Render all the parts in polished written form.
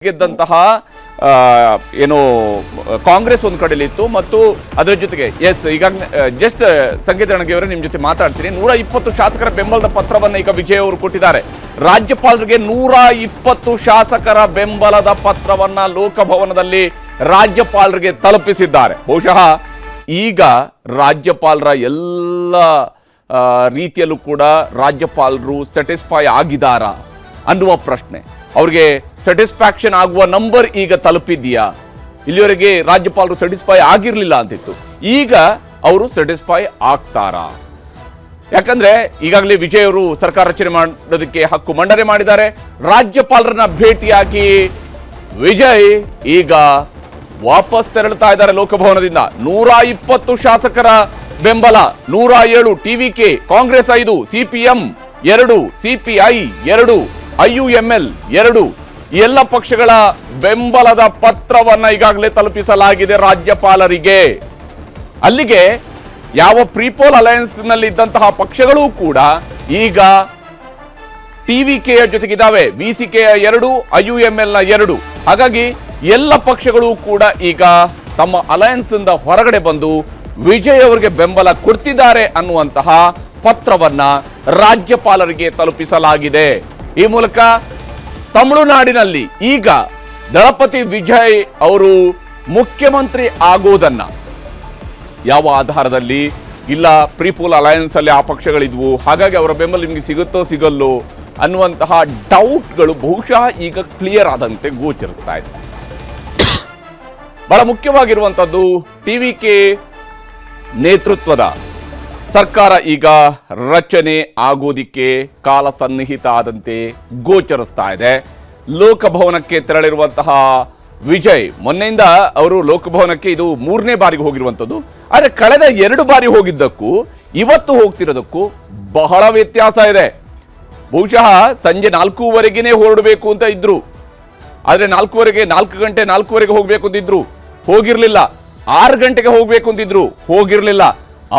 ಗೆದ್ದಂತಹ ಏನು ಕಾಂಗ್ರೆಸ್ ಒಂದು ಕಡೆಯಲ್ಲಿತ್ತು ಮತ್ತು ಅದರ ಜೊತೆಗೆ ಈಗಾಗಲೇ ಜಸ್ಟ್ ಸಂಕೇತ್ ರಣಗಿಯವರೇ ನಿಮ್ಮ ಜೊತೆ ಮಾತಾಡ್ತೀನಿ. 120 ಶಾಸಕರ ಬೆಂಬಲದ ಪತ್ರವನ್ನು ಈಗ ವಿಜಯ್ ಅವರು ಕೊಟ್ಟಿದ್ದಾರೆ. ರಾಜ್ಯಪಾಲರಿಗೆ 120 ಶಾಸಕರ ಬೆಂಬಲದ ಪತ್ರವನ್ನ ಲೋಕಭವನದಲ್ಲಿ ರಾಜ್ಯಪಾಲರಿಗೆ ತಲುಪಿಸಿದ್ದಾರೆ. ಬಹುಶಃ ಈಗ ರಾಜ್ಯಪಾಲರ ಎಲ್ಲ ರೀತಿಯಲ್ಲೂ ಕೂಡ ರಾಜ್ಯಪಾಲರು ಸ್ಯಾಟಿಸ್ಫೈ ಆಗಿದ್ದಾರಾ ಅನ್ನುವ ಪ್ರಶ್ನೆ. ಅವ್ರಿಗೆ ಸ್ಯಾಟಿಸ್ಫ್ಯಾಕ್ಷನ್ ಆಗುವ ನಂಬರ್ ಈಗ ತಲುಪಿದೆಯಾ? ಇಲ್ಲಿವರೆಗೆ ರಾಜ್ಯಪಾಲರು ಸ್ಯಾಟಿಸ್ಫೈ ಆಗಿರಲಿಲ್ಲ ಅಂತಿತ್ತು, ಈಗ ಅವರು ಸ್ಯಾಟಿಸ್ಫೈ ಆಗ್ತಾರಾ? ಯಾಕಂದ್ರೆ ಈಗಾಗಲೇ ವಿಜಯ್ ಅವರು ಸರ್ಕಾರ ರಚನೆ ಮಾಡೋದಕ್ಕೆ ಹಕ್ಕು ಮಂಡನೆ ಮಾಡಿದ್ದಾರೆ. ರಾಜ್ಯಪಾಲರನ್ನ ಭೇಟಿಯಾಗಿ ವಿಜಯ್ ಈಗ ವಾಪಸ್ ತೆರಳುತ್ತಾ ಇದ್ದಾರೆ ಲೋಕಭವನದಿಂದ. 120 ಶಾಸಕರ ಬೆಂಬಲ, 107 TVK, Congress 5, CPM 2, CPI 2, IUML 2 ಎಲ್ಲ ಪಕ್ಷಗಳ ಬೆಂಬಲದ ಪತ್ರವನ್ನ ಈಗಾಗಲೇ ತಲುಪಿಸಲಾಗಿದೆ ರಾಜ್ಯಪಾಲರಿಗೆ. ಅಲ್ಲಿಗೆ ಯಾವ ಪ್ರೀಪೋಲ್ ಅಲಯನ್ಸ್ ನಲ್ಲಿ ಇದ್ದಂತಹ ಪಕ್ಷಗಳು ಕೂಡ ಈಗ ಟಿವಿಕೆಯ ಜೊತೆಗಿದ್ದಾವೆ, ವಿಸಿಕೆಯ 2, IUML 2. ಹಾಗಾಗಿ ಎಲ್ಲ ಪಕ್ಷಗಳು ಕೂಡ ಈಗ ತಮ್ಮ ಅಲಯನ್ಸ್ ಇಂದ ಹೊರಗಡೆ ಬಂದು ವಿಜಯ್ ಅವರಿಗೆ ಬೆಂಬಲ ಕೊಡ್ತಿದ್ದಾರೆ ಅನ್ನುವಂತಹ ಪತ್ರವನ್ನ ರಾಜ್ಯಪಾಲರಿಗೆ ತಲುಪಿಸಲಾಗಿದೆ. ಈ ಮೂಲಕ ತಮಿಳುನಾಡಿನಲ್ಲಿ ಈಗ ದಳಪತಿ ವಿಜಯ್ ಅವರು ಮುಖ್ಯಮಂತ್ರಿ ಆಗೋದನ್ನ ಯಾವ ಆಧಾರದಲ್ಲಿ, ಇಲ್ಲ ಪ್ರೀಪೋಲ್ ಅಲಯನ್ಸ್ ಅಲ್ಲಿ ಆ ಪಕ್ಷಗಳಿದ್ವು, ಹಾಗಾಗಿ ಅವರ ಬೆಂಬಲ ನಿಮಗೆ ಸಿಗುತ್ತೋ ಸಿಗಲ್ಲೋ ಅನ್ನುವಂತಹ ಡೌಟ್ಗಳು ಬಹುಶಃ ಈಗ ಕ್ಲಿಯರ್ ಆದಂತೆ ಗೋಚರಿಸ್ತಾ ಇದೆ. ಬಹಳ ಮುಖ್ಯವಾಗಿರುವಂತದ್ದು ಟಿವಿಕೆ ನೇತೃತ್ವದ ಸರ್ಕಾರ ಈಗ ರಚನೆ ಆಗೋದಿಕ್ಕೆ ಕಾಲ ಸನ್ನಿಹಿತ ಆದಂತೆ ಗೋಚರಿಸ್ತಾ ಇದೆ. ಲೋಕಭವನಕ್ಕೆ ತೆರಳಿರುವಂತಹ ವಿಜಯ್, ಮೊನ್ನೆಯಿಂದ ಅವರು ಲೋಕಭವನಕ್ಕೆ ಇದು 3ನೇ ಬಾರಿಗೆ ಹೋಗಿರುವಂಥದ್ದು. ಆದರೆ ಕಳೆದ 2 ಬಾರಿ ಹೋಗಿದ್ದಕ್ಕೂ ಇವತ್ತು ಹೋಗ್ತಿರೋದಕ್ಕೂ ಬಹಳ ವ್ಯತ್ಯಾಸ ಇದೆ. ಬಹುಶಃ ಸಂಜೆ 4:15ನೇ ಹೊರಡಬೇಕು ಅಂತ ಇದ್ರು, ಆದರೆ 4 ಗಂಟೆ 4:15ಗೆ ಹೋಗ್ಬೇಕು ಅಂತಿದ್ರು, ಹೋಗಿರ್ಲಿಲ್ಲ. 6 ಗಂಟೆಗೆ ಹೋಗ್ಬೇಕು ಅಂತಿದ್ರು, ಹೋಗಿರ್ಲಿಲ್ಲ.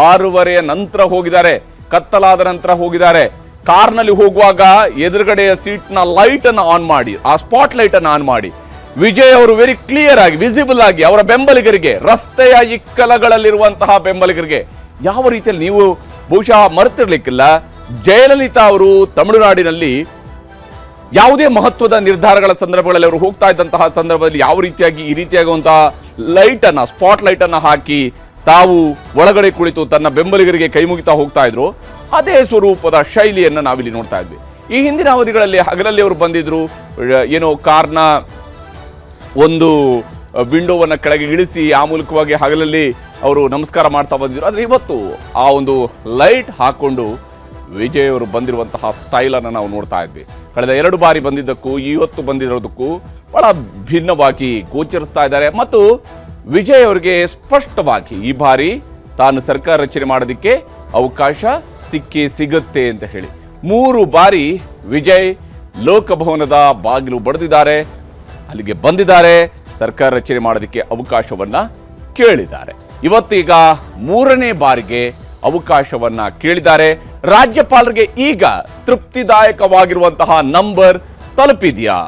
6:30 ನಂತರ ಹೋಗಿದ್ದಾರೆ, ಕತ್ತಲಾದ ನಂತರ ಹೋಗಿದ್ದಾರೆ. ಕಾರ್ನಲ್ಲಿ ಹೋಗುವಾಗ ಎದುರುಗಡೆಯ ಸೀಟ್ನ ಲೈಟ್ ಅನ್ನು ಆನ್ ಮಾಡಿ, ಆ ಸ್ಪಾಟ್ ಲೈಟ್ ಅನ್ನು ಆನ್ ಮಾಡಿ ವಿಜಯ್ ಅವರು ವೆರಿ ಕ್ಲಿಯರ್ ಆಗಿ, ವಿಸಿಬಲ್ ಆಗಿ ಅವರ ಬೆಂಬಲಿಗರಿಗೆ, ರಸ್ತೆಯ ಇಕ್ಕಲಗಳಲ್ಲಿರುವಂತಹ ಬೆಂಬಲಿಗರಿಗೆ ಯಾವ ರೀತಿಯಲ್ಲಿ, ನೀವು ಬಹುಶಃ ಮರೆತಿರ್ಲಿಕ್ಕಿಲ್ಲ, ಜಯಲಲಿತಾ ಅವರು ತಮಿಳುನಾಡಿನಲ್ಲಿ ಯಾವುದೇ ಮಹತ್ವದ ನಿರ್ಧಾರಗಳ ಸಂದರ್ಭಗಳಲ್ಲಿ ಅವರು ಹೋಗ್ತಾ ಇದ್ದಂತಹ ಸಂದರ್ಭದಲ್ಲಿ ಯಾವ ರೀತಿಯಾಗಿ ಈ ರೀತಿಯಾಗುವಂತಹ ಲೈಟ್ ಅನ್ನ, ಸ್ಪಾಟ್ ಲೈಟ್ ಅನ್ನ ಹಾಕಿ ತಾವು ಒಳಗಡೆ ಕುಳಿತು ತನ್ನ ಬೆಂಬಲಿಗರಿಗೆ ಕೈ ಮುಗಿತಾ ಹೋಗ್ತಾ ಇದ್ರು. ಅದೇ ಸ್ವರೂಪದ ಶೈಲಿಯನ್ನು ನಾವಿಲ್ಲಿ ನೋಡ್ತಾ ಇದ್ವಿ. ಈ ಹಿಂದಿನ ಅವಧಿಗಳಲ್ಲಿ ಹಗಲಲ್ಲಿ ಅವರು ಬಂದಿದ್ರು, ಏನೋ ಕಾರ್ನ ಒಂದು ವಿಂಡೋವನ್ನು ಕೆಳಗೆ ಇಳಿಸಿ ಆ ಮೂಲಕವಾಗಿ ಹಗಲಲ್ಲಿ ಅವರು ನಮಸ್ಕಾರ ಮಾಡ್ತಾ ಬಂದಿದ್ರು. ಆದರೆ ಇವತ್ತು ಆ ಒಂದು ಲೈಟ್ ಹಾಕೊಂಡು ವಿಜಯ್ ಅವರು ಬಂದಿರುವಂತಹ ಸ್ಟೈಲನ್ನು ನಾವು ನೋಡ್ತಾ ಇದ್ವಿ. ಕಳೆದ 2 ಬಾರಿ ಬಂದಿದ್ದಕ್ಕೂ ಇವತ್ತು ಬಂದಿರೋದಕ್ಕೂ ಬಹಳ ಭಿನ್ನವಾಗಿ ಗೋಚರಿಸ್ತಾ ಇದ್ದಾರೆ. ಮತ್ತು ವಿಜಯ್ ಅವರಿಗೆ ಸ್ಪಷ್ಟವಾಗಿ ಈ ಬಾರಿ ತಾನು ಸರ್ಕಾರ ರಚನೆ ಮಾಡೋದಕ್ಕೆ ಅವಕಾಶ ಸಿಗುತ್ತೆ ಅಂತ ಹೇಳಿ 3 ಬಾರಿ ವಿಜಯ್ ಲೋಕಭವನದ ಬಾಗಿಲು ಬಡಿದಿದ್ದಾರೆ, ಅಲ್ಲಿಗೆ ಬಂದಿದ್ದಾರೆ, ಸರ್ಕಾರ ರಚನೆ ಮಾಡೋದಕ್ಕೆ ಅವಕಾಶವನ್ನ ಕೇಳಿದ್ದಾರೆ. ಇವತ್ತೀಗ 3ನೇ ಬಾರಿಗೆ ಅವಕಾಶವನ್ನ ಕೇಳಿದ್ದಾರೆ. ರಾಜ್ಯಪಾಲರಿಗೆ ಈಗ ತೃಪ್ತಿದಾಯಕವಾಗಿರುವಂತಹ ನಂಬರ್ ತಲುಪಿದೆಯಾ?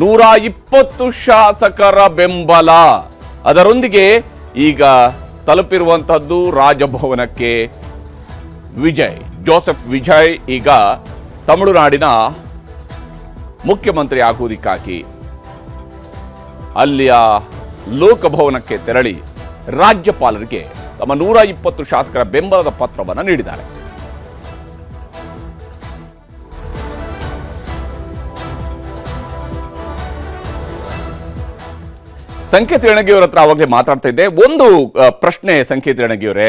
120 ಶಾಸಕರ ಬೆಂಬಲ, ಅದರೊಂದಿಗೆ ಈಗ ತಲುಪಿರುವಂತಹದ್ದು ರಾಜಭವನಕ್ಕೆ ವಿಜಯ್, ಜೋಸೆಫ್ ವಿಜಯ್ ಈಗ ತಮಿಳುನಾಡಿನ ಮುಖ್ಯಮಂತ್ರಿ ಆಗುವುದಕ್ಕಾಗಿ ಅಲ್ಲಿಯ ಲೋಕಭವನಕ್ಕೆ ತೆರಳಿ ರಾಜ್ಯಪಾಲರಿಗೆ ತಮ್ಮ 120 ಶಾಸಕರ ಬೆಂಬಲದ ಪತ್ರವನ್ನು ನೀಡಿದ್ದಾರೆ. ಸಂಕೇತ್ ರಣಗಿಯವರ ಹತ್ರ ಆವಾಗಲೇ ಮಾತಾಡ್ತಾ ಇದ್ದೆ. ಒಂದು ಪ್ರಶ್ನೆ ಸಂಕೇತ್ ರಣಗಿಯವರೇ,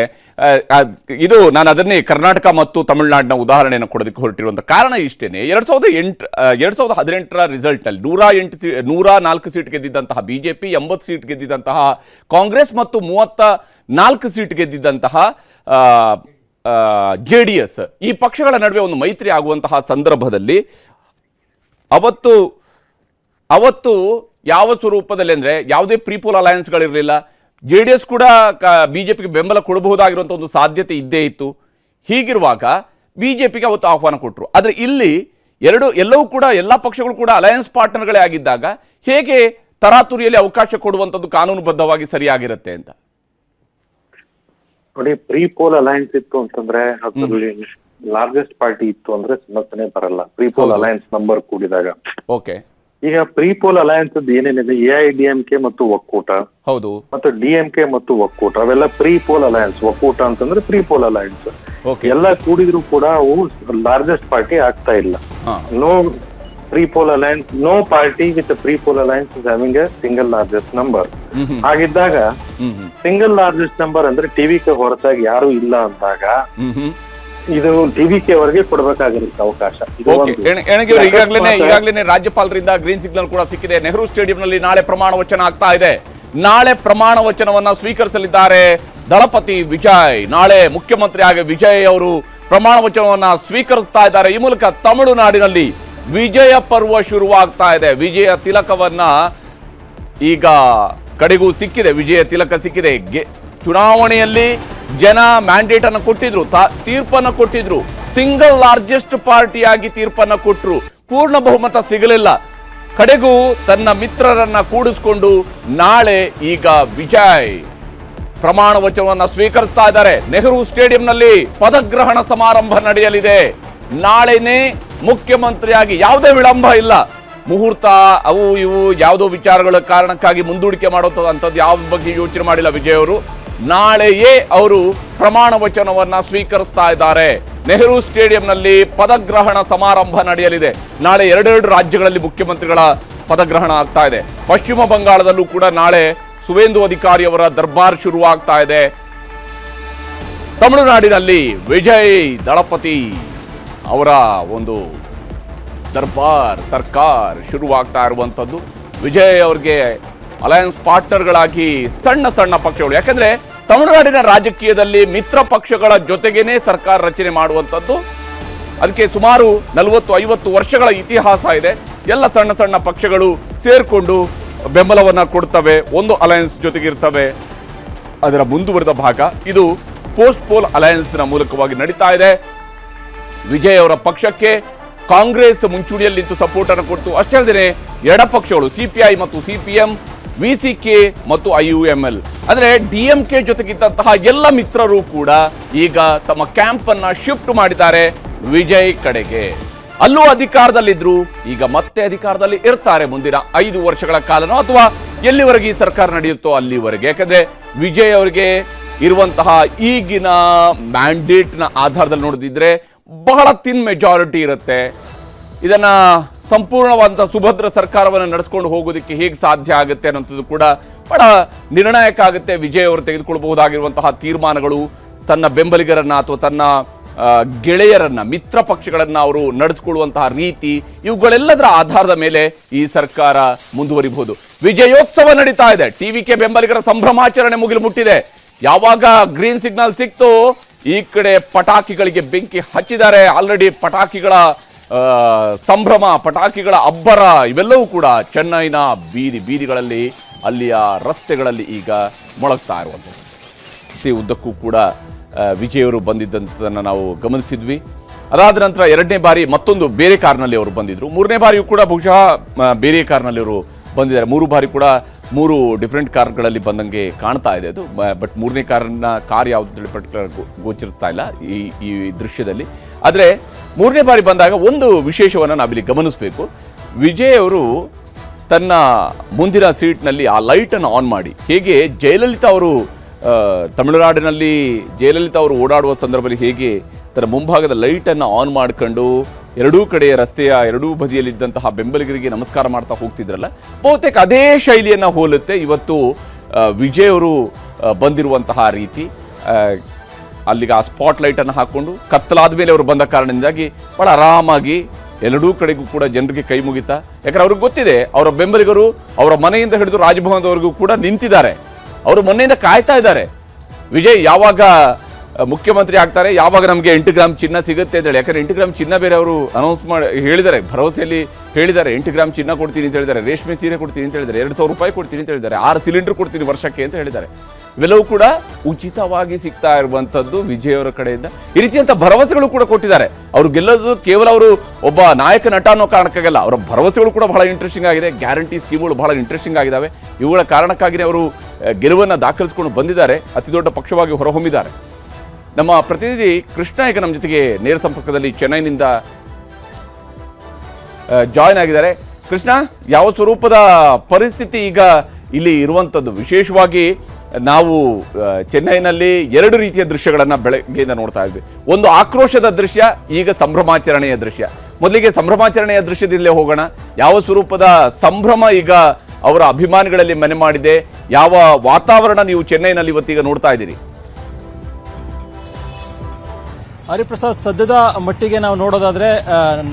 ಇದು ನಾನು ಅದನ್ನೇ ಕರ್ನಾಟಕ ಮತ್ತು ತಮಿಳುನಾಡಿನ ಉದಾಹರಣೆಯನ್ನು ಕೊಡೋದಕ್ಕೆ ಹೊರಟಿರುವಂಥ ಕಾರಣ ಇಷ್ಟೇನೆ. 2018ರ ರಿಸಲ್ಟ್ನಲ್ಲಿ 104 ಸೀಟ್ ಗೆದ್ದಿದ್ದಂತಹ ಬಿಜೆಪಿ, 80 ಸೀಟ್ ಗೆದ್ದಿದ್ದಂತಹ ಕಾಂಗ್ರೆಸ್ ಮತ್ತು 34 ಸೀಟ್ ಗೆದ್ದಿದ್ದಂತಹ JDS, ಈ ಪಕ್ಷಗಳ ನಡುವೆ ಒಂದು ಮೈತ್ರಿ ಆಗುವಂತಹ ಸಂದರ್ಭದಲ್ಲಿ ಅವತ್ತು ಯಾವ ಸ್ವರೂಪದಲ್ಲಿ ಅಂದರೆ ಯಾವುದೇ ಪ್ರೀಪೋಲ್ ಅಲಯನ್ಸ್ಗಳಿರಲಿಲ್ಲ. JDS ಕೂಡ ಬಿಜೆಪಿಗೆ ಬೆಂಬಲ ಕೊಡಬಹುದಾಗಿರುವಂಥ ಒಂದು ಸಾಧ್ಯತೆ ಇದ್ದೇ ಇತ್ತು. ಹೀಗಿರುವಾಗ ಬಿಜೆಪಿಗೆ ಅವತ್ತು ಆಹ್ವಾನ ಕೊಟ್ಟರು. ಆದರೆ ಇಲ್ಲಿ ಎಲ್ಲವೂ ಕೂಡ ಎಲ್ಲ ಪಕ್ಷಗಳು ಕೂಡ ಅಲಯನ್ಸ್ ಪಾರ್ಟ್ನರ್ಗಳೇ ಆಗಿದ್ದಾಗ ಹೇಗೆ ತರಾತುರಿಯಲ್ಲಿ ಅವಕಾಶ ಕೊಡುವಂಥದ್ದು ಕಾನೂನುಬದ್ಧವಾಗಿ ಸರಿಯಾಗಿರುತ್ತೆ ಅಂತ? ನೋಡಿ, ಪ್ರೀ ಪೋಲ್ ಅಲಯನ್ಸ್ ಇತ್ತು ಅಂತಂದ್ರೆ ಅದರಲ್ಲಿ ಲಾರ್ಜೆಸ್ಟ್ ಪಾರ್ಟಿ ಇತ್ತು ಅಂದ್ರೆ ಸಮಸ್ಯೆನೇ ಬರಲ್ಲ. ಪ್ರೀ ಪೋಲ್ ಅಲಯನ್ಸ್ ನಂಬರ್ ಕೂಡಿದಾಗ. ಓಕೆ, ಈಗ ಪ್ರೀ ಪೋಲ್ ಅಲಯನ್ಸ್ ಏನೇನಿದೆ, ಎಐಡಿಎಂಕೆ ಮತ್ತು ಒಕ್ಕೂಟ, ಹೌದು, ಮತ್ತು ಡಿಎಂಕೆ ಮತ್ತು ಒಕ್ಕೂಟ, ಅವೆಲ್ಲ ಪ್ರೀ ಪೋಲ್ ಅಲಯನ್ಸ್. ಒಕ್ಕೂಟ ಅಂತಂದ್ರೆ ಪ್ರೀ ಪೋಲ್ ಅಲಯನ್ಸ್. ಎಲ್ಲ ಕೂಡಿದ್ರು ಕೂಡ ಅವು ಲಾರ್ಜೆಸ್ಟ್ ಪಾರ್ಟಿ ಆಗ್ತಾ ಇಲ್ಲ. No pre poll alliance, no party with pre poll alliance is having a single largest number. ಹಾಗಿದ್ದಾಗ ಸಿಂಗಲ್ ಲಾರ್ಜೆಸ್ಟ್ ನಂಬರ್ ಅಂದ್ರೆ ಟಿವಿಕೆ ಹೊರತಾಗಿ ಯಾರು ಇಲ್ಲ ಅಂದಾಗ ಇದು ಟಿವಿಕೆ ಅವರಿಗೆ ಕೊಡಬೇಕಾಗಿರುತ್ತೆ ಅವಕಾಶ. ಈಗಾಗಲೇ ರಾಜ್ಯಪಾಲರಿಂದ ಗ್ರೀನ್ ಸಿಗ್ನಲ್ ಕೂಡ ಸಿಕ್ಕಿದೆ. ನೆಹರು ಸ್ಟೇಡಿಯಂನಲ್ಲಿ ನಾಳೆ ಪ್ರಮಾಣ ವಚನ ಆಗ್ತಾ ಇದೆ. ನಾಳೆ ಪ್ರಮಾಣ ವಚನವನ್ನ ಸ್ವೀಕರಿಸಲಿದ್ದಾರೆ ದಳಪತಿ ವಿಜಯ್. ನಾಳೆ ಮುಖ್ಯಮಂತ್ರಿ ಆಗಿ ವಿಜಯ್ ಅವರು ಪ್ರಮಾಣ ವಚನವನ್ನ ಸ್ವೀಕರಿಸ್ತಾ ಇದ್ದಾರೆ. ಈ ಮೂಲಕ ತಮಿಳುನಾಡಿನಲ್ಲಿ ವಿಜಯ ಪರ್ವ ಶುರುವಾಗ್ತಾ ಇದೆ. ವಿಜಯ ತಿಲಕವನ್ನ ಈಗ ಕಡೆಗೂ ಸಿಕ್ಕಿದೆ, ವಿಜಯ ತಿಲಕ ಸಿಕ್ಕಿದೆ. ಚುನಾವಣೆಯಲ್ಲಿ ಜನ ಮ್ಯಾಂಡೇಟ್ ಅನ್ನು ಕೊಟ್ಟಿದ್ರು, ತೀರ್ಪನ್ನು ಕೊಟ್ಟಿದ್ರು. ಸಿಂಗಲ್ ಲಾರ್ಜೆಸ್ಟ್ ಪಾರ್ಟಿಯಾಗಿ ತೀರ್ಪನ್ನು ಕೊಟ್ಟರು. ಪೂರ್ಣ ಬಹುಮತ ಸಿಗಲಿಲ್ಲ. ಕಡೆಗೂ ತನ್ನ ಮಿತ್ರರನ್ನ ಕೂಡಿಸಿಕೊಂಡು ನಾಳೆ ಈಗ ವಿಜಯ್ ಪ್ರಮಾಣ ವಚನವನ್ನ ಸ್ವೀಕರಿಸ್ತಾ ಇದ್ದಾರೆ. ನೆಹರು ಸ್ಟೇಡಿಯಂನಲ್ಲಿ ಪದಗ್ರಹಣ ಸಮಾರಂಭ ನಡೆಯಲಿದೆ. ನಾಳೆನೇ ಮುಖ್ಯಮಂತ್ರಿಯಾಗಿ ಯಾವುದೇ ವಿಳಂಬ ಇಲ್ಲ. ಮುಹೂರ್ತ ಅವು ಇವು ಯಾವುದೋ ವಿಚಾರಗಳ ಕಾರಣಕ್ಕಾಗಿ ಮುಂದೂಡಿಕೆ ಮಾಡುವಂಥದ್ದು ಯಾವ ಬಗ್ಗೆ ಯೋಚನೆ ಮಾಡಿಲ್ಲ ವಿಜಯ್ ಅವರು. ನಾಳೆಯೇ ಅವರು ಪ್ರಮಾಣ ವಚನವನ್ನ ಸ್ವೀಕರಿಸ್ತಾ ಇದ್ದಾರೆ. ನೆಹರು ಸ್ಟೇಡಿಯಂನಲ್ಲಿ ಪದಗ್ರಹಣ ಸಮಾರಂಭ ನಡೆಯಲಿದೆ. ನಾಳೆ ಎರಡೆರಡು ರಾಜ್ಯಗಳಲ್ಲಿ ಮುಖ್ಯಮಂತ್ರಿಗಳ ಪದಗ್ರಹಣ ಆಗ್ತಾ ಇದೆ. ಪಶ್ಚಿಮ ಬಂಗಾಳದಲ್ಲೂ ಕೂಡ ನಾಳೆ ಸುವೇಂದು ಅಧಿಕಾರಿ ಅವರ ದರ್ಬಾರ್ ಶುರುವಾಗ್ತಾ ಇದೆ. ತಮಿಳುನಾಡಿನಲ್ಲಿ ವಿಜಯ್ ದಳಪತಿ ಅವರ ಒಂದು ದರ್ಬಾರ್ ಸರ್ಕಾರ ಶುರುವಾಗ್ತಾ ಇರುವಂಥದ್ದು. ವಿಜಯ್ ಅವರಿಗೆ ಅಲಯನ್ಸ್ ಪಾರ್ಟ್ನರ್ಗಳಾಗಿ ಸಣ್ಣ ಸಣ್ಣ ಪಕ್ಷಗಳು, ಯಾಕಂದ್ರೆ ತಮಿಳುನಾಡಿನ ರಾಜಕೀಯದಲ್ಲಿ ಮಿತ್ರ ಪಕ್ಷಗಳ ಜೊತೆಗೇನೆ ಸರ್ಕಾರ ರಚನೆ ಮಾಡುವಂಥದ್ದು. ಅದಕ್ಕೆ ಸುಮಾರು 40-50 ವರ್ಷಗಳ ಇತಿಹಾಸ ಇದೆ. ಎಲ್ಲ ಸಣ್ಣ ಸಣ್ಣ ಪಕ್ಷಗಳು ಸೇರ್ಕೊಂಡು ಬೆಂಬಲವನ್ನ ಕೊಡ್ತವೆ, ಒಂದು ಅಲಯನ್ಸ್ ಜೊತೆಗಿರ್ತವೆ. ಅದರ ಮುಂದುವರೆದ ಭಾಗ ಇದು ಪೋಸ್ಟ್ ಪೋಲ್ ಅಲಯನ್ಸ್ನ ಮೂಲಕವಾಗಿ ನಡೀತಾ ಇದೆ. ವಿಜಯ್ ಅವರ ಪಕ್ಷಕ್ಕೆ ಕಾಂಗ್ರೆಸ್ ಮುಂಚೂಣಿಯಲ್ಲಿದ್ದು ಸಪೋರ್ಟ್ ಅನ್ನು ಕೊಡ್ತು. ಅಷ್ಟೇ ಅಲ್ಲದೆ ಎಡಪಕ್ಷಗಳು ಸಿಪಿಐ ಮತ್ತು ಸಿಪಿಎಂ, ವಿಸಿಕೆ ಮತ್ತು IUML ಅಂದ್ರೆ DMK ಜೊತೆಗಿದ್ದಂತಹ ಎಲ್ಲ ಮಿತ್ರರು ಕೂಡ ಈಗ ತಮ್ಮ ಕ್ಯಾಂಪ್ ಅನ್ನ ಶಿಫ್ಟ್ ಮಾಡಿದ್ದಾರೆ ವಿಜಯ್ ಕಡೆಗೆ. ಅಲ್ಲೂ ಅಧಿಕಾರದಲ್ಲಿದ್ರು, ಈಗ ಮತ್ತೆ ಅಧಿಕಾರದಲ್ಲಿ ಇರ್ತಾರೆ ಮುಂದಿನ 5 ವರ್ಷಗಳ ಕಾಲನೋ ಅಥವಾ ಎಲ್ಲಿವರೆಗೆ ಈ ಸರ್ಕಾರ ನಡೆಯುತ್ತೋ ಅಲ್ಲಿವರೆಗೆ. ಯಾಕಂದ್ರೆ ವಿಜಯ್ ಅವರಿಗೆ ಇರುವಂತಹ ಈಗಿನ ಮ್ಯಾಂಡೇಟ್ನ ಆಧಾರದಲ್ಲಿ ನೋಡಿದ್ರೆ ಬಹಳ ತಿನ್ ಮೆಜಾರಿಟಿ ಇರುತ್ತೆ. ಇದನ್ನ ಸಂಪೂರ್ಣವಾದಂತಹ ಸುಭದ್ರ ಸರ್ಕಾರವನ್ನು ನಡೆಸ್ಕೊಂಡು ಹೋಗೋದಕ್ಕೆ ಹೇಗೆ ಸಾಧ್ಯ ಆಗುತ್ತೆ ಅನ್ನೋಂಥದ್ದು ಕೂಡ ಬಹಳ ನಿರ್ಣಾಯಕ ಆಗುತ್ತೆ. ವಿಜಯ್ ಅವರು ತೆಗೆದುಕೊಳ್ಳಬಹುದಾಗಿರುವಂತಹ ತೀರ್ಮಾನಗಳು, ತನ್ನ ಬೆಂಬಲಿಗರನ್ನ ಅಥವಾ ತನ್ನ ಗೆಳೆಯರನ್ನ, ಮಿತ್ರ ಪಕ್ಷಗಳನ್ನ ಅವರು ನಡೆಸಿಕೊಳ್ಳುವಂತಹ ರೀತಿ, ಇವುಗಳೆಲ್ಲದರ ಆಧಾರದ ಮೇಲೆ ಈ ಸರ್ಕಾರ ಮುಂದುವರಿಬಹುದು. ವಿಜಯೋತ್ಸವ ನಡೀತಾ ಇದೆ. ಟಿವಿಕೆ ಬೆಂಬಲಿಗರ ಸಂಭ್ರಮಾಚರಣೆ ಮುಗಿಲು ಮುಟ್ಟಿದೆ. ಯಾವಾಗ ಗ್ರೀನ್ ಸಿಗ್ನಲ್ ಸಿಕ್ತು, ಈ ಕಡೆ ಪಟಾಕಿಗಳಿಗೆ ಬೆಂಕಿ ಹಚ್ಚಿದ್ದಾರೆ. ಆಲ್ರೆಡಿ ಪಟಾಕಿಗಳ ಸಂಭ್ರಮ, ಪಟಾಕಿಗಳ ಅಬ್ಬರ ಇವೆಲ್ಲವೂ ಕೂಡ ಚೆನ್ನೈನ ಬೀದಿಗಳಲ್ಲಿ, ಅಲ್ಲಿಯ ರಸ್ತೆಗಳಲ್ಲಿ ಈಗ ಮೊಳಗ್ತಾ ಇರುವಂಥದ್ದು. ಪ್ರತಿ ಉದ್ದಕ್ಕೂ ಕೂಡ ವಿಜಯವರು ಬಂದಿದ್ದಂಥದ್ದನ್ನು ನಾವು ಗಮನಿಸಿದ್ವಿ. ಅದಾದ ನಂತರ 2ನೇ ಬಾರಿ ಮತ್ತೊಂದು ಬೇರೆ ಕಾರ್ನಲ್ಲಿ ಅವರು ಬಂದಿದ್ರು. 3ನೇ ಬಾರಿಯೂ ಕೂಡ ಬಹುಶಃ ಬೇರೆ ಕಾರ್ನಲ್ಲಿ ಅವರು ಬಂದಿದ್ದಾರೆ. 3 ಬಾರಿ ಕೂಡ 3 ಡಿಫ್ರೆಂಟ್ ಕಾರ್ಗಳಲ್ಲಿ ಬಂದಂಗೆ ಕಾಣ್ತಾ ಇದೆ ಅದು. ಬಟ್ 3ನೇ ಕಾರ್ ಯಾವುದು ಪರ್ಟಿಕ್ಯುಲರ್ ಗೋಚರಿಸ್ತಾ ಇಲ್ಲ ಈ ದೃಶ್ಯದಲ್ಲಿ. ಆದರೆ 3ನೇ ಬಾರಿ ಬಂದಾಗ ಒಂದು ವಿಶೇಷವನ್ನು ನಾವಿಲ್ಲಿ ಗಮನಿಸಬೇಕು. ವಿಜಯ್ ಅವರು ತನ್ನ ಮುಂದಿನ ಸೀಟ್ನಲ್ಲಿ ಆ ಲೈಟನ್ನು ಆನ್ ಮಾಡಿ, ಹೇಗೆ ಜಯಲಲಿತಾ ಅವರು ತಮಿಳುನಾಡಿನಲ್ಲಿ ಜಯಲಲಿತಾ ಅವರು ಓಡಾಡುವ ಸಂದರ್ಭದಲ್ಲಿ ಹೇಗೆ ತನ್ನ ಮುಂಭಾಗದ ಲೈಟನ್ನು ಆನ್ ಮಾಡ್ಕೊಂಡು ಎರಡೂ ಕಡೆಯ ರಸ್ತೆಯ ಎರಡೂ ಬದಿಯಲ್ಲಿದ್ದಂತಹ ಬೆಂಬಲಿಗರಿಗೆ ನಮಸ್ಕಾರ ಮಾಡ್ತಾ ಹೋಗ್ತಿದ್ರಲ್ಲ, ಬಹುತೇಕ ಅದೇ ಶೈಲಿಯನ್ನು ಹೋಲುತ್ತೆ ಇವತ್ತು ವಿಜಯ್ ಅವರು ಬಂದಿರುವಂತಹ ರೀತಿ. ಅಲ್ಲಿಗೆ ಆ ಸ್ಪಾಟ್ ಲೈಟನ್ನು ಹಾಕ್ಕೊಂಡು ಕತ್ತಲಾದ ಮೇಲೆ ಅವರು ಬಂದ ಕಾರಣದಿಂದಾಗಿ ಬಹಳ ಆರಾಮಾಗಿ ಎರಡೂ ಕಡೆಗೂ ಕೂಡ ಜನರಿಗೆ ಕೈ ಮುಗಿತಾ. ಯಾಕಂದ್ರೆ ಅವ್ರಿಗೆ ಗೊತ್ತಿದೆ, ಅವರ ಬೆಂಬಲಿಗರು ಅವರ ಮನೆಯಿಂದ ಹಿಡಿದು ರಾಜಭವನದವರೆಗೂ ಕೂಡ ನಿಂತಿದ್ದಾರೆ. ಅವರು ಮೊನ್ನೆಯಿಂದ ಕಾಯ್ತಾ ಇದ್ದಾರೆ ವಿಜಯ್ ಯಾವಾಗ ಮುಖ್ಯಮಂತ್ರಿ ಆಗ್ತಾರೆ, ಯಾವಾಗ ನಮಗೆ 8 ಗ್ರಾಮ್ ಚಿನ್ನ ಸಿಗುತ್ತೆ ಅಂತ ಹೇಳಿ. ಯಾಕಂದ್ರೆ 8 ಗ್ರಾಮ್ ಚಿನ್ನ ಬೇರೆ ಅವರು ಅನೌನ್ಸ್ ಮಾಡಿ ಹೇಳಿದ್ದಾರೆ, ಭರವಸೆಯಲ್ಲಿ ಹೇಳಿದ್ದಾರೆ. 8 ಗ್ರಾಮ್ ಚಿನ್ನ ಕೊಡ್ತೀನಿ ಅಂತ ಹೇಳಿದ್ದಾರೆ, ರೇಷ್ಮೆ ಸೀರೆ ಕೊಡ್ತೀನಿ ಅಂತ ಹೇಳಿದ್ದಾರೆ, 2,000 ರೂಪಾಯಿ ಕೊಡ್ತೀನಿ ಅಂತ ಹೇಳಿದ್ದಾರೆ, 6 ಸಿಲಿಂಡರ್ ಕೊಡ್ತೀನಿ ವರ್ಷಕ್ಕೆ ಅಂತ ಹೇಳಿದ್ದಾರೆ. ಇವೆಲ್ಲವೂ ಕೂಡ ಉಚಿತವಾಗಿ ಸಿಗ್ತಾ ಇರುವಂತದ್ದು ವಿಜಯ್ ಅವರ ಕಡೆಯಿಂದ. ಈ ರೀತಿಯಂತ ಭರವಸೆಗಳು ಕೂಡ ಕೊಟ್ಟಿದ್ದಾರೆ. ಅವರು ಗೆಲ್ಲೋದು ಕೇವಲ ಅವರು ಒಬ್ಬ ನಾಯಕ ನಟ ಅನ್ನೋ ಕಾರಣಕ್ಕಾಗಲ್ಲ, ಅವರ ಭರವಸೆಗಳು ಕೂಡ ಬಹಳ ಇಂಟ್ರೆಸ್ಟಿಂಗ್ ಆಗಿದೆ. ಗ್ಯಾರಂಟಿ ಸ್ಕೀಮ್ಗಳು ಬಹಳ ಇಂಟ್ರೆಸ್ಟಿಂಗ್ ಆಗಿದ್ದಾವೆ. ಇವುಗಳ ಕಾರಣಕ್ಕಾಗಿಯೇ ಅವರು ಗೆಲುವನ್ನು ದಾಖಲಿಸಿಕೊಂಡು ಬಂದಿದ್ದಾರೆ, ಅತಿ ದೊಡ್ಡ ಪಕ್ಷವಾಗಿ ಹೊರಹೊಮ್ಮಿದ್ದಾರೆ. ನಮ್ಮ ಪ್ರತಿನಿಧಿ ಕೃಷ್ಣ ಈಗ ನಮ್ಮ ಜೊತೆಗೆ ನೇರ ಸಂಪರ್ಕದಲ್ಲಿ ಚೆನ್ನೈನಿಂದ ಜಾಯ್ನ್ ಆಗಿದ್ದಾರೆ. ಕೃಷ್ಣ, ಯಾವ ಸ್ವರೂಪದ ಪರಿಸ್ಥಿತಿ ಈಗ ಇಲ್ಲಿ ಇರುವಂಥದ್ದು? ವಿಶೇಷವಾಗಿ ನಾವು ಚೆನ್ನೈನಲ್ಲಿ ಎರಡು ರೀತಿಯ ದೃಶ್ಯಗಳನ್ನು ಬೆಳಗ್ಗೆಯಿಂದ ನೋಡ್ತಾ ಇದ್ವಿ. ಒಂದು ಆಕ್ರೋಶದ ದೃಶ್ಯ, ಈಗ ಸಂಭ್ರಮಾಚರಣೆಯ ದೃಶ್ಯ. ಮೊದಲಿಗೆ ಸಂಭ್ರಮಾಚರಣೆಯ ದೃಶ್ಯದಲ್ಲೇ ಹೋಗೋಣ. ಯಾವ ಸ್ವರೂಪದ ಸಂಭ್ರಮ ಈಗ ಅವರ ಅಭಿಮಾನಿಗಳಲ್ಲಿ ಮನೆ ಮಾಡಿದೆ? ಯಾವ ವಾತಾವರಣ ನೀವು ಚೆನ್ನೈನಲ್ಲಿ ಇವತ್ತೀಗ ನೋಡ್ತಾ ಇದ್ದೀರಿ? ಹರಿಪ್ರಸಾದ್, ಸದ್ಯದ ಮಟ್ಟಿಗೆ ನಾವು ನೋಡೋದಾದ್ರೆ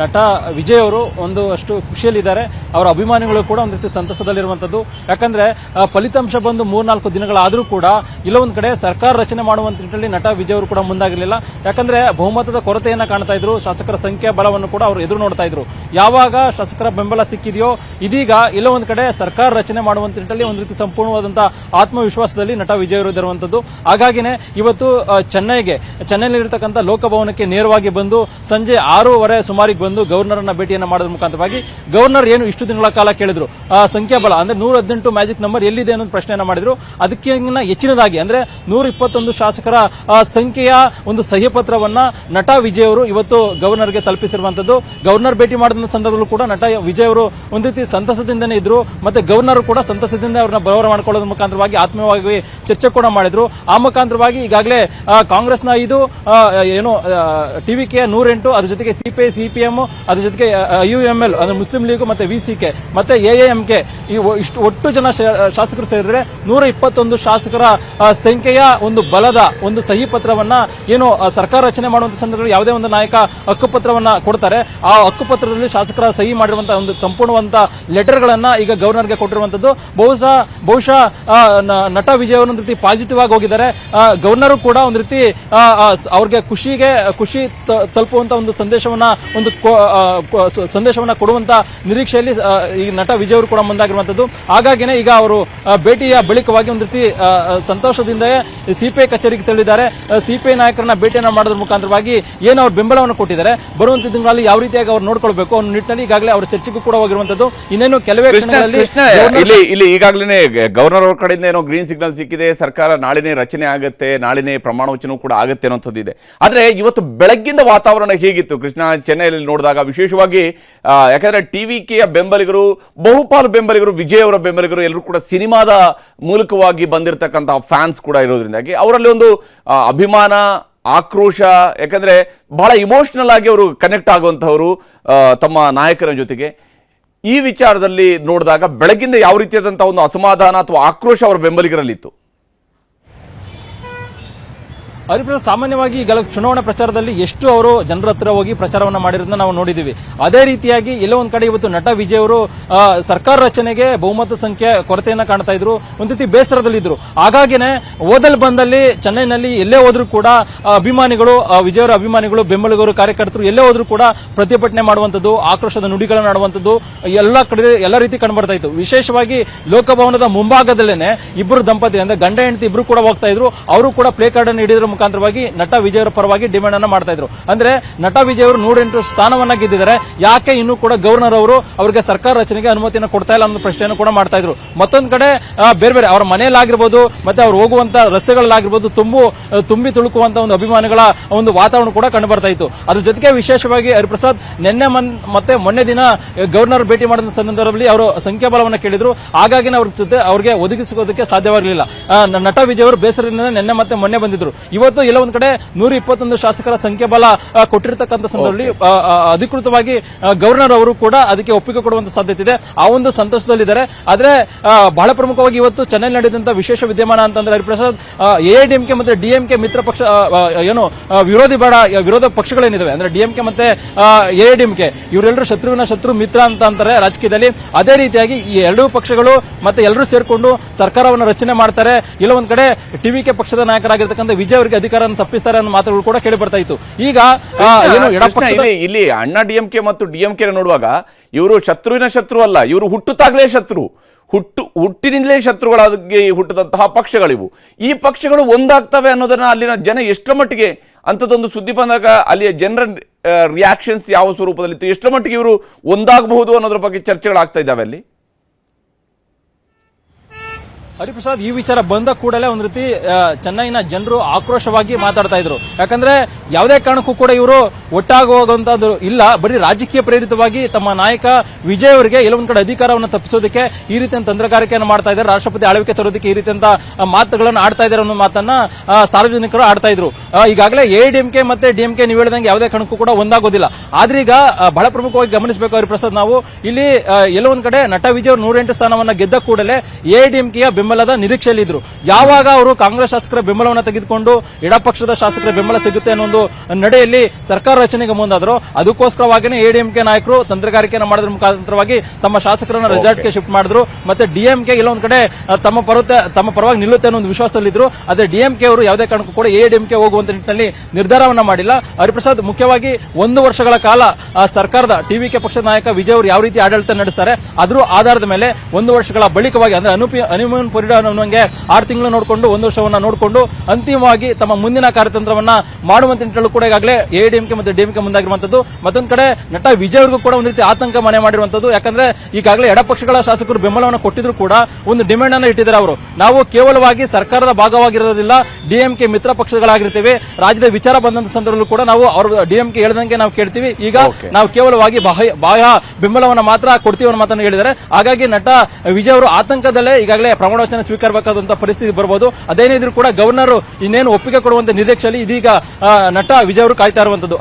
ನಟ ವಿಜಯ್ ಅವರು ಒಂದು ಅಷ್ಟು ಖುಷಿಯಲ್ಲಿದ್ದಾರೆ. ಅವರ ಅಭಿಮಾನಿಗಳು ಕೂಡ ಒಂದು ರೀತಿ ಸಂತಸದಲ್ಲಿರುವಂತದ್ದು. ಯಾಕಂದ್ರೆ ಫಲಿತಾಂಶ ಬಂದು 3-4 ದಿನಗಳಾದರೂ ಕೂಡ ಇಲ್ಲೊಂದು ಕಡೆ ಸರ್ಕಾರ ರಚನೆ ಮಾಡುವಂತ ನಿಟ್ಟಿನಲ್ಲಿ ನಟ ವಿಜಯ್ ಅವರು ಕೂಡ ಮುಂದಾಗಿರಲಿಲ್ಲ. ಯಾಕಂದ್ರೆ ಬಹುಮತದ ಕೊರತೆಯನ್ನ ಕಾಣ್ತಾ ಇದ್ರು, ಶಾಸಕರ ಸಂಖ್ಯಾ ಬಲವನ್ನು ಕೂಡ ಅವರು ಎದುರು ನೋಡ್ತಾ ಇದ್ರು. ಯಾವಾಗ ಶಾಸಕರ ಬೆಂಬಲ ಸಿಕ್ಕಿದೆಯೋ ಇದೀಗ ಎಲ್ಲೋ ಒಂದು ಕಡೆ ಸರ್ಕಾರ ರಚನೆ ಮಾಡುವಂತ ನಿಟ್ಟಿನಲ್ಲಿ ಒಂದು ರೀತಿ ಸಂಪೂರ್ಣವಾದಂತಹ ಆತ್ಮವಿಶ್ವಾಸದಲ್ಲಿ ನಟ ವಿಜಯ್ ಅವರು ಇರುವಂತದ್ದು. ಹಾಗಾಗಿನೇ ಇವತ್ತು ಚೆನ್ನೈನಲ್ಲಿರತಕ್ಕಂಥ ಲೋಕಭವನಕ್ಕೆ ನೇರವಾಗಿ ಬಂದು ಸಂಜೆ 6:30 ಸುಮಾರಿಗೆ ಬಂದು ಗವರ್ನರ್ ಅನ್ನ ಭೇಟಿಯನ್ನ ಮಾಡೋದ್ರ ಮುಖಾಂತರವಾಗಿ ಗವರ್ನರ್ ಏನು ಇಷ್ಟು ದಿನಗಳ ಕಾಲ ಕೇಳಿದ್ರು ಸಂಖ್ಯಾಬಲ ಅಂದ್ರೆ 118 ಮ್ಯಾಜಿಕ್ ನಂಬರ್ ಎಲ್ಲಿದೆ ಅನ್ನೋ ಪ್ರಶ್ನೆಯನ್ನ ಮಾಡಿದ್ರು. ಅದಕ್ಕೆ ಹೆಚ್ಚಿನದಾಗಿ ಅಂದ್ರೆ 121 ಶಾಸಕರ ಸಂಖ್ಯೆಯ ಒಂದು ಸಹಿ ಪತ್ರವನ್ನ ನಟ ವಿಜಯ್ ಅವರು ಇವತ್ತು ಗವರ್ನರ್ಗೆ ತಲುಪಿಸಿರುವಂತದ್ದು. ಗವರ್ನರ್ ಭೇಟಿ ಮಾಡಿದ ಸಂದರ್ಭದಲ್ಲೂ ಕೂಡ ನಟ ವಿಜಯ್ ಅವರು ಒಂದು ರೀತಿ ಸಂತಸದಿಂದನೇ ಇದ್ರು. ಮತ್ತೆ ಗವರ್ನರ್ ಕೂಡ ಸಂತಸದಿಂದ ಅವ್ರನ್ನ ಬರವರ ಮಾಡ್ಕೊಳ್ಳೋದ್ರ ಮುಖಾಂತರವಾಗಿ ಆತ್ಮೀಯವಾಗಿ ಚರ್ಚೆ ಕೂಡ ಮಾಡಿದ್ರು. ಆ ಮುಖಾಂತರವಾಗಿ ಈಗಾಗಲೇ ಕಾಂಗ್ರೆಸ್ನ ಇದು ಏನು ಟಿವಿಕೆ 108, ಅದ್ರ ಜೊತೆಗೆ ಸಿಪಿಐ, ಸಿಪಿಎಂ, ಅದ್ರ ಜೊತೆಗೆ ಯುಎಂಎಲ್ ಅಂದ್ರೆ ಮುಸ್ಲಿಂ ಲೀಗ್, ಮತ್ತೆ ವಿಸಿಕೆ, ಮತ್ತೆ ಎಎಂಕೆ ಈ ಇಷ್ಟು ಒಟ್ಟು ಜನ ಶಾಸಕರು ಸೇರಿದ್ರೆ 121 ಶಾಸಕರ ಸಂಖ್ಯೆಯ ಒಂದು ಬಲದ ಒಂದು ಸಹಿ ಪತ್ರವನ್ನ ಏನು ಸರ್ಕಾರ ರಚನೆ ಮಾಡುವಂತ ಸಂದರ್ಭದಲ್ಲಿ ಯಾವುದೇ ಒಂದು ನಾಯಕ ಹಕ್ಕುಪತ್ರವನ್ನ ಕೊಡ್ತಾರೆ. ಆ ಹಕ್ಕುಪತ್ರದಲ್ಲಿ ಶಾಸಕರ ಸಹಿ ಮಾಡಿರುವಂತಹ ಒಂದು ಸಂಪೂರ್ಣವಂತ ಲೆಟರ್ ಗಳನ್ನ ಈಗ ಗವರ್ನರ್ಗೆ ಕೊಟ್ಟಿರುವಂತದ್ದು. ಬಹುಶಃ ನಟ ವಿಜಯ್ ಅವರು ಒಂದು ರೀತಿ ಪಾಸಿಟಿವ್ ಆಗಿ ಹೋಗಿದ್ದಾರೆ. ಗವರ್ನರ್ ಕೂಡ ಒಂದು ರೀತಿ ಅವ್ರಿಗೆ ಖುಷಿ ತಲುಪುವಂತ ಒಂದು ಸಂದೇಶವನ್ನ ಕೊಡುವಂತ ನಿರೀಕ್ಷೆಯಲ್ಲಿ ಈ ನಟ ವಿಜಯ್ ಅವರು ಕೂಡ ಮುಂದಾಗಿರುವಂತದ್ದು. ಹಾಗಾಗಿನೇ ಈಗ ಅವರು ಭೇಟಿಯ ಬಳಿಕವಾಗಿ ಒಂದು ರೀತಿ ಸಂತೋಷದಿಂದ ಸಿಪಿಐ ಕಚೇರಿಗೆ ತೆರಳಿದ್ದಾರೆ. ಸಿಪಿಐ ನಾಯಕರನ್ನ ಭೇಟಿಯನ್ನ ಮಾಡೋದ್ರ ಮುಖಾಂತರವಾಗಿ ಏನು ಅವ್ರ ಬೆಂಬಲವನ್ನು ಕೊಟ್ಟಿದ್ದಾರೆ, ಬರುವಂತ ದಿನಗಳಲ್ಲಿ ಯಾವ ರೀತಿಯಾಗಿ ಅವ್ರು ನೋಡ್ಕೊಳ್ಬೇಕು ಅನ್ನೋ ನಿಟ್ಟಿನಲ್ಲಿ ಈಗಾಗಲೇ ಅವರ ಚರ್ಚೆಗೂ ಕೂಡ ಹೋಗಿರುವಂತದ್ದು. ಇನ್ನೇನು ಕೆಲವೇ ಕ್ಷಣಗಳಲ್ಲಿ ಇಲ್ಲಿ ಈಗಾಗಲೇ ಗವರ್ನರ್ ಅವರ ಕಡೆಯಿಂದ ಏನೋ ಗ್ರೀನ್ ಸಿಗ್ನಲ್ ಸಿಕ್ಕಿದೆ, ಸರ್ಕಾರ ನಾಳೆನೇ ರಚನೆ ಆಗುತ್ತೆ, ನಾಳೆನೇ ಪ್ರಮಾಣ ವಚನ ಕೂಡ ಆಗುತ್ತೆ ಅನ್ನೋಂಥದ್ದು ಇದೆ. ಆದ್ರೆ ಇವತ್ತು ಬೆಳಗ್ಗಿಂದ ವಾತಾವರಣ ಹೇಗಿತ್ತು ಕೃಷ್ಣ ಚೆನ್ನೈನಲ್ಲಿ ನೋಡಿದಾಗ? ವಿಶೇಷವಾಗಿ ಯಾಕಂದ್ರೆ ಟಿವಿಕೆಯ ಬೆಂಬಲಿಗರು, ಬಹುಪಾಲು ಬೆಂಬಲಿಗರು, ವಿಜಯ್ ಅವರ ಬೆಂಬಲಿಗರು ಎಲ್ಲರೂ ಕೂಡ ಸಿನಿಮಾದ ಮೂಲಕವಾಗಿ ಬಂದಿರತಕ್ಕಂತಹ ಫ್ಯಾನ್ಸ್ ಕೂಡ ಇರೋದ್ರಿಂದಾಗಿ ಅವರಲ್ಲಿ ಒಂದು ಅಭಿಮಾನ, ಆಕ್ರೋಶ, ಯಾಕಂದ್ರೆ ಬಹಳ ಇಮೋಷನಲ್ ಆಗಿ ಅವರು ಕನೆಕ್ಟ್ ಆಗುವಂತಹವರು ತಮ್ಮ ನಾಯಕರ ಜೊತೆಗೆ. ಈ ವಿಚಾರದಲ್ಲಿ ನೋಡಿದಾಗ ಬೆಳಗ್ಗಿಂದ ಯಾವ ರೀತಿಯಾದಂತಹ ಒಂದು ಅಸಮಾಧಾನ ಅಥವಾ ಆಕ್ರೋಶ ಅವರ ಬೆಂಬಲಿಗರಲ್ಲಿತ್ತು? ಹರಿಪ್ರಸಾದ್, ಸಾಮಾನ್ಯವಾಗಿ ಈಗ ಚುನಾವಣಾ ಪ್ರಚಾರದಲ್ಲಿ ಎಷ್ಟು ಅವರು ಜನರ ಹತ್ರ ಹೋಗಿ ಪ್ರಚಾರವನ್ನ ಮಾಡಿರೋದನ್ನ ನಾವು ನೋಡಿದೀವಿ. ಅದೇ ರೀತಿಯಾಗಿ ಎಲ್ಲೋ ಒಂದ್ ಕಡೆ ಇವತ್ತು ನಟ ವಿಜಯ್ ಅವರು ಸರ್ಕಾರ ರಚನೆಗೆ ಬಹುಮತ ಸಂಖ್ಯೆ ಕೊರತೆಯನ್ನ ಕಾಣ್ತಾ ಇದ್ರು, ಒಂದ್ ರೀತಿ ಬೇಸರದಲ್ಲಿದ್ರು. ಹಾಗಾಗಿನೇ ಓದಲ್ ಬಂದಲ್ಲಿ ಚೆನ್ನೈನಲ್ಲಿ ಎಲ್ಲೇ ಹೋದ್ರು ಕೂಡ ಅಭಿಮಾನಿಗಳು, ವಿಜಯ್ ಅವರ ಅಭಿಮಾನಿಗಳು, ಬೆಂಬಲಿಗರು, ಕಾರ್ಯಕರ್ತರು ಎಲ್ಲೇ ಹೋದ್ರು ಕೂಡ ಪ್ರತಿಭಟನೆ ಮಾಡುವಂತದ್ದು, ಆಕ್ರೋಶದ ನುಡಿಗಳನ್ನು ಆಡುವಂತದ್ದು ಎಲ್ಲಾ ಕಡೆ ಎಲ್ಲ ರೀತಿ ಕಂಡುಬರ್ತಾ ಇತ್ತು. ವಿಶೇಷವಾಗಿ ಲೋಕಭವನದ ಮುಂಭಾಗದಲ್ಲೇನೆ ಇಬ್ಬರು ದಂಪತಿ ಅಂದ್ರೆ ಗಂಡ ಹೆಂಡತಿ ಇಬ್ರು ಕೂಡ ಹೋಗ್ತಾ ಇದ್ರು. ಅವರು ಕೂಡ ಪ್ಲೇ ಕಾರ್ಡ್ ಅನ್ನು ಹಿಡಿದ್ರ ಮುಖಾಂತರವಾಗಿ ನಟ ವಿಜಯ್ ಅವರ ಪರವಾಗಿ ಡಿಮ್ಯಾಂಡ್ ಅನ್ನ ಮಾಡ್ತಾ ಇದ್ರು. ಅಂದ್ರೆ ನಟ ವಿಜಯ್ ಅವರು 108 ಸ್ಥಾನವನ್ನ ಗೆದ್ದಿದ್ದಾರೆ, ಯಾಕೆ ಇನ್ನೂ ಕೂಡ ಗವರ್ನರ್ ಅವರು ಅವರಿಗೆ ಸರ್ಕಾರ ರಚನೆಗೆ ಅನುಮತಿಯನ್ನು ಕೊಡ್ತಾ ಇಲ್ಲ ಅನ್ನೋ ಪ್ರಶ್ನೆಯನ್ನು ಕೂಡ ಮಾಡ್ತಾ ಇದ್ರು. ಮತ್ತೊಂದು ಕಡೆ ಬೇರೆ ಅವರ ಮನೆಯಲ್ಲಾಗಿರ್ಬೋದು, ಮತ್ತೆ ಅವ್ರು ಹೋಗುವಂತ ರಸ್ತೆಗಳಲ್ಲಾಗಿರ್ಬೋದು ತುಂಬಿ ತುಳುಕುವಂತ ಒಂದು ಅಭಿಮಾನಿಗಳ ಒಂದು ವಾತಾವರಣ ಕೂಡ ಕಂಡು ಬರ್ತಾ ಇತ್ತು. ಅದ್ರ ಜೊತೆಗೆ ವಿಶೇಷವಾಗಿ ಹರಿಪ್ರಸಾದ್, ನಿನ್ನೆ ಮತ್ತೆ ಮೊನ್ನೆ ದಿನ ಗವರ್ನರ್ ಭೇಟಿ ಮಾಡಿದ ಸಂದರ್ಭದಲ್ಲಿ ಅವರು ಸಂಖ್ಯಾಬಲವನ್ನು ಕೇಳಿದ್ರು. ಹಾಗಾಗಿ ಅವ್ರ ಜೊತೆ ಅವ್ರಿಗೆ ಒದಗಿಸೋದಕ್ಕೆ ಸಾಧ್ಯವಾಗಲಿಲ್ಲ. ನಟ ವಿಜಯ್ ಅವರು ಬೇಸರದಿಂದ ನಿನ್ನೆ ಮತ್ತೆ ಮೊನ್ನೆ ಬಂದಿದ್ರು. ಇವತ್ತು ಎಲ್ಲ ಒಂದ್ ಕಡೆ 121 ಶಾಸಕರ ಸಂಖ್ಯಾಬಲ ಕೊಟ್ಟಿರತಕ್ಕಂಥ ಸಂದರ್ಭದಲ್ಲಿ ಅಧಿಕೃತವಾಗಿ ಗವರ್ನರ್ ಅವರು ಕೂಡ ಅದಕ್ಕೆ ಒಪ್ಪಿಗೆ ಕೊಡುವಂತ ಸಾಧ್ಯತೆ ಇದೆ. ಆ ಒಂದು ಸಂತೋಷದಲ್ಲಿದ್ದಾರೆ. ಆದ್ರೆ ಬಹಳ ಪ್ರಮುಖವಾಗಿ ಇವತ್ತು ಚೆನ್ನೈ ನಡೆದಂತ ವಿಶೇಷ ವಿದ್ಯಮಾನ ಅಂತಂದ್ರೆ ಹರಿಪ್ರಸಾದ್, ಎಐಡಿಎಂಕೆ ಮತ್ತೆ ಡಿಎಂಕೆ ಮಿತ್ರ ಪಕ್ಷ ಏನು ವಿರೋಧ ಪಕ್ಷಗಳೇನಿದಾವೆ ಅಂದ್ರೆ ಡಿಎಂಕೆ ಮತ್ತೆ ಎಐಡಿಎಂಕೆ ಇವರೆಲ್ಲರೂ ಶತ್ರುವಿನ ಶತ್ರು ಮಿತ್ರ ಅಂತ ಅಂತಾರೆ ರಾಜಕೀಯದಲ್ಲಿ. ಅದೇ ರೀತಿಯಾಗಿ ಈ ಎರಡೂ ಪಕ್ಷಗಳು ಮತ್ತೆ ಎಲ್ಲರೂ ಸೇರ್ಕೊಂಡು ಸರ್ಕಾರವನ್ನು ರಚನೆ ಮಾಡ್ತಾರೆ. ಇಲ್ಲ ಒಂದ್ ಕಡೆ ಟಿವಿಕೆ ಪಕ್ಷದ ನಾಯಕರಾಗಿರ್ತಕ್ಕಂಥ ವಿಜಯ್ ಅವರಿಗೆ ಅಧಿಕಾರ ತಪ್ಪಿಸ್ತಾರೆ ಅನ್ನೋ ಮಾತುಗಳು ಕೂಡ ಕೇಳಿ ಬರ್ತಾ ಇತ್ತು. ಈಗ ಇಲ್ಲಿ ಅಣ್ಣಾ ಡಿಎಂಕೆ ಮತ್ತು ಡಿಎಂಕೆ ನೋಡುವಾಗ ಇವರು ಶತ್ರುವಿನ ಶತ್ರು ಅಲ್ಲ, ಇವರು ಹುಟ್ಟುತ್ತಾಗಲೇ ಶತ್ರು. ಹುಟ್ಟಿನಿಂದಲೇ ಶತ್ರುಗಳಾಗಿ ಹುಟ್ಟಿದಂತಹ ಪಕ್ಷಗಳಿವು. ಈ ಪಕ್ಷಗಳು ಒಂದಾಗ್ತವೆ ಅನ್ನೋದನ್ನ ಅಲ್ಲಿನ ಜನ ಎಷ್ಟರ ಮಟ್ಟಿಗೆ, ಅಂಥದ್ದೊಂದು ಸುದ್ದಿ ಬಂದಾಗ ಅಲ್ಲಿಯ ಜನರ ರಿಯಾಕ್ಷನ್ಸ್ ಯಾವ ಸ್ವರೂಪದಲ್ಲಿತ್ತು, ಎಷ್ಟರ ಮಟ್ಟಿಗೆ ಇವರು ಒಂದಾಗಬಹುದು ಅನ್ನೋದ್ರ ಬಗ್ಗೆ ಚರ್ಚೆಗಳಾಗ್ತಾ ಇದ್ದಾವೆ ಅಲ್ಲಿ? ಹರಿಪ್ರಸಾದ್, ಈ ವಿಚಾರ ಬಂದ ಕೂಡಲೇ ಒಂದು ರೀತಿ ಚೆನ್ನೈನ ಜನರು ಆಕ್ರೋಶವಾಗಿ ಮಾತಾಡ್ತಾ ಇದ್ರು. ಯಾಕಂದ್ರೆ ಯಾವುದೇ ಕಾರಣಕ್ಕೂ ಕೂಡ ಇವರು ಒಟ್ಟಾಗುವಂತದ್ದು ಇಲ್ಲ, ಬರೀ ರಾಜಕೀಯ ಪ್ರೇರಿತವಾಗಿ ತಮ್ಮ ನಾಯಕ ವಿಜಯ್ ಅವರಿಗೆ ಎಲ್ಲೊಂದ್ ಕಡೆ ಅಧಿಕಾರವನ್ನು ತಪ್ಪಿಸೋದಕ್ಕೆ ಈ ರೀತಿಯ ತಂತ್ರಗಾರಿಕೆಯನ್ನು ಮಾಡ್ತಾ ಇದ್ದಾರೆ, ರಾಷ್ಟ್ರಪತಿ ಆಳ್ವಿಕೆ ತರೋದಕ್ಕೆ ಈ ರೀತಿಯಂತ ಮಾತುಗಳನ್ನು ಆಡ್ತಾ ಇದ್ದಾರೆ ಅನ್ನೋ ಮಾತನ್ನ ಸಾರ್ವಜನಿಕರು ಆಡ್ತಾ ಇದ್ರು. ಈಗಾಗಲೇ ಎಐಡಿಎಂಕೆ ಮತ್ತೆ ಡಿಎಂಕೆ ನೀವು ಹೇಳಿದಂಗೆ ಯಾವುದೇ ಕಾರಣಕ್ಕೂ ಕೂಡ ಒಂದಾಗೋದಿಲ್ಲ. ಆದ್ರೆ ಈಗ ಬಹಳ ಪ್ರಮುಖವಾಗಿ ಗಮನಿಸಬೇಕು ಹರಿಪ್ರಸಾದ್, ನಾವು ಇಲ್ಲಿ ಎಲ್ಲೋ ಒಂದ್ ಕಡೆ ನಟ ವಿಜಯ್ ಅವರು 108 ಸ್ಥಾನವನ್ನ ಗೆದ್ದ ಕೂಡಲೇ ಎಐಡಿಎಂಕೆಯ ಬೆಂಬಲದ ನಿರೀಕ್ಷೆಯಲ್ಲಿದ್ರು. ಯಾವಾಗ ಅವರು ಕಾಂಗ್ರೆಸ್ ಶಾಸಕರ ಬೆಂಬಲವನ್ನು ತೆಗೆದುಕೊಂಡು ಎಡಪಕ್ಷದ ಶಾಸಕರ ಬೆಂಬಲ ಸಿಗುತ್ತೆ ಅನ್ನೋ ಒಂದು ನಡೆಯಲ್ಲಿ ಸರ್ಕಾರ ರಚನೆಗೆ ಮುಂದಾದ್ರು. ಅದಕ್ಕೋಸ್ಕರವಾಗಿಯೇ ಎಐಡಿಎಂಕೆ ನಾಯಕರು ತಂತ್ರಗಾರಿಕೆಯನ್ನು ಮಾಡೋದ್ರ ಮುಖಾಂತರವಾಗಿ ತಮ್ಮ ಶಾಸಕರನ್ನ ರೆಸಾರ್ಟ್ಗೆ ಶಿಫ್ಟ್ ಮಾಡಿದ್ರು. ಮತ್ತೆ ಡಿಎಂಕೆ ಎಲ್ಲೊಂದ್ ಕಡೆ ತಮ್ಮ ಪರವಾಗಿ ನಿಲ್ಲುತ್ತೆ ಅನ್ನೋ ಒಂದು ವಿಶ್ವಾಸದಲ್ಲಿದ್ರು. ಆದ್ರೆ ಡಿಎಂಕೆ ಅವರು ಯಾವುದೇ ಕಾರಣಕ್ಕೂ ಕೂಡ ಎಐಡಿಎಂಕೆ ಹೋಗುವಂತ ನಿಟ್ಟಿನಲ್ಲಿ ನಿರ್ಧಾರವನ್ನ ಮಾಡಿಲ್ಲ. ಹರಿಪ್ರಸಾದ್, ಮುಖ್ಯವಾಗಿ 1 ವರ್ಷಗಳ ಕಾಲ ಸರ್ಕಾರದ ಟಿವಿಕೆ ಪಕ್ಷದ ನಾಯಕ ವಿಜಯ್ ಅವರು ಯಾವ ರೀತಿ ಆಡಳಿತ ನಡೆಸ್ತಾರೆ ಅದರ ಆಧಾರದ ಮೇಲೆ 1 ವರ್ಷಗಳ ಬಳಿಕವಾಗಿ ಅಂದ್ರೆ ಹನಿಮೂನ್ ಪೀರಿಯಡ್ ಅನ್ನುವಂಗೆ 6 ತಿಂಗಳು ನೋಡಿಕೊಂಡು 1 ವರ್ಷವನ್ನ ನೋಡಿಕೊಂಡು ಅಂತಿಮವಾಗಿ ತಮ್ಮ ಮುಂದಿನ ಕಾರ್ಯತಂತ್ರವನ್ನ ಮಾಡುವಂತ ನಿಟ್ಟಿನಲ್ಲೂ ಕೂಡ ಈಗಾಗಲೇ ಎಐಡಿಎಂಕೆ ಮತ್ತು ಡಿಎಂಕೆ ಮುಂದಾಗಿರುವಂತದ್ದು. ಮತ್ತೊಂದು ಕಡೆ ನಟ ವಿಜಯ್ ಅವ್ರಿಗೂ ಕೂಡ ಒಂದು ರೀತಿ ಆತಂಕ ಮನೆ ಮಾಡಿರುವಂತದ್ದು. ಯಾಕಂದ್ರೆ ಈಗಾಗಲೇ ಎಡಪಕ್ಷಗಳ ಶಾಸಕರು ಬೆಂಬಲವನ್ನು ಕೊಟ್ಟಿದ್ರು ಕೂಡ ಒಂದು ಡಿಮ್ಯಾಂಡ್ ಅನ್ನು ಇಟ್ಟಿದ್ದಾರೆ ಅವರು. ನಾವು ಕೇವಲವಾಗಿ ಸರ್ಕಾರದ ಭಾಗವಾಗಿರೋದಿಲ್ಲ, ಡಿಎಂಕೆ ಮಿತ್ರ ಪಕ್ಷಗಳಾಗಿರ್ತೀವಿ, ರಾಜ್ಯದ ವಿಚಾರ ಬಂದಂತ ಸಂದರ್ಭದಲ್ಲೂ ಕೂಡ ನಾವು ಅವರು ಡಿಎಂಕೆ ಹೇಳಿದಂಗೆ ನಾವು ಕೇಳ್ತೀವಿ, ಈಗ ನಾವು ಕೇವಲವಾಗಿ ಬಾಹ್ಯ ಬೆಂಬಲವನ್ನು ಮಾತ್ರ ಕೊಡ್ತೀವಿ ಅನ್ನೋ ಮಾತನ್ನು ಹೇಳಿದ್ದಾರೆ. ಹಾಗಾಗಿ ನಟ ವಿಜಯ್ ಅವರು ಆತಂಕದಲ್ಲೇ ಈಗಾಗಲೇ ಪ್ರಮಾಣ ವಚನ ಸ್ವೀಕಾರಬೇಕಾದಂತಹ ಪರಿಸ್ಥಿತಿ ಬರಬಹುದು. ಅದೇನಿದ್ರು ಕೂಡ ಗವರ್ನರ್ ಇನ್ನೇನು ಒಪ್ಪಿಗೆ ಕೊಡುವಂತ ನಿರೀಕ್ಷೆಯಲ್ಲಿ ಇದೀಗ ನಟ ವಿಜಯ್ ಅವರು ಕಾಯ್ತಾ ಇರುವಂತದ್ದು.